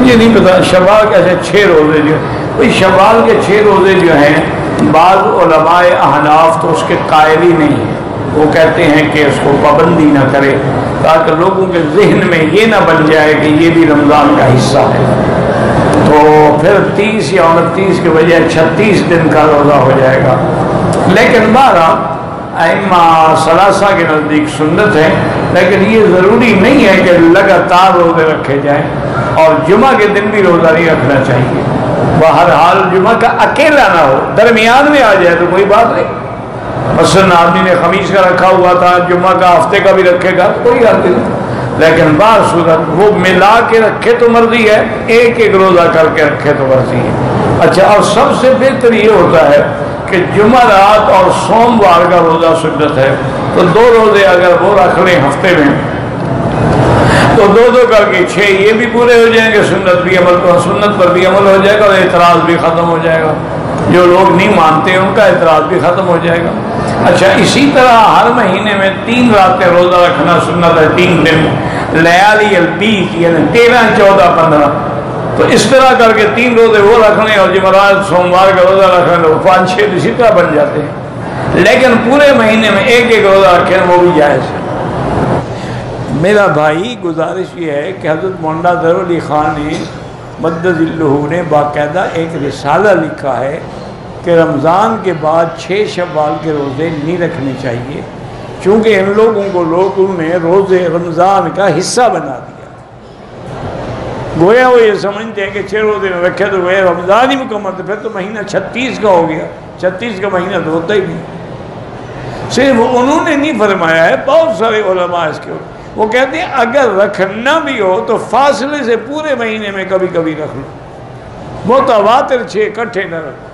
مجھے نہیں پتا شوال کے ایسے 6 روزے جو بھئی شوال کے 6 روزے جو ہیں بعض علماء احناف تو اس کے قائل ہی نہیں ہیں، وہ کہتے ہیں کہ اس کو پابندی نہ کرے تاکہ لوگوں کے ذہن میں یہ نہ بن جائے کہ یہ بھی رمضان کا حصہ ہے، تو پھر 30 یا 29 کے بجائے 36 دن کا روزہ ہو جائے گا۔ لیکن بہرحال ائمہ ثلاثہ کے نزدیک سنت ہے، لیکن یہ ضروری نہیں ہے کہ لگاتار روزے رکھے جائیں، اور جمعہ کے دن بھی روزہ نہیں رکھنا چاہیے۔ بہرحال جمعہ کا اکیلا نہ ہو، درمیان میں آ جائے تو کوئی بات نہیں۔ مثلاً آدمی نے خمیس کا رکھا ہوا تھا، جمعہ کا ہفتے کا بھی رکھے گا تو کوئی بات نہیں، لیکن بعض صورت وہ ملا کے رکھے تو مرضی ہے، ایک ایک روزہ کر کے رکھے تو مرضی ہے۔ اچھا، اور سب سے بہتر یہ ہوتا ہے کہ جمعہ رات اور سوموار کا روزہ سنت ہے، تو 2 روزے اگر وہ رکھ لیں ہفتے میں تو 2 کر کے 6 یہ بھی پورے ہو جائیں گے، سنت بھی عمل پر سنت پر بھی عمل ہو جائے گا، اور اعتراض بھی ختم ہو جائے گا، جو لوگ نہیں مانتے ان کا اعتراض بھی ختم ہو جائے گا۔ اچھا، اسی طرح ہر مہینے میں 3 راتیں روزہ رکھنا سنت ہے، 3 دن لیالی البیض یعنی 13، 14، 15، تو اس طرح کر کے 3 روزے وہ رکھنے اور جمعرات سوموار کا روزہ رکھنے، وہ 5-6 اسی طرح بن جاتے ہیں، لیکن پورے مہینے میں ایک ایک روزہ رکھیں وہ بھی جائز ہے۔ میرا بھائی گزارش یہ ہے کہ حضرت مولانا ظفر علی خان نے مدد ذلہ نے باقاعدہ ایک رسالہ لکھا ہے کہ رمضان کے بعد 6 شوال کے روزے نہیں رکھنے چاہیے، چونکہ ان لوگوں نے روزے رمضان کا حصہ بنا دیا، گویا وہ یہ سمجھتے ہیں کہ 6 روزے میں رکھے تو گویا رمضان ہی مکمل، تو پھر تو مہینہ 36 کا ہو گیا، 36 کا مہینہ تو ہوتا ہی نہیں۔ صرف انہوں نے نہیں فرمایا ہے، بہت سارے علماء اس کے وہ کہتے ہیں اگر رکھنا بھی ہو تو فاصلے سے پورے مہینے میں کبھی کبھی رکھ لو، متواتر 6 اکٹھے نہ رکھو۔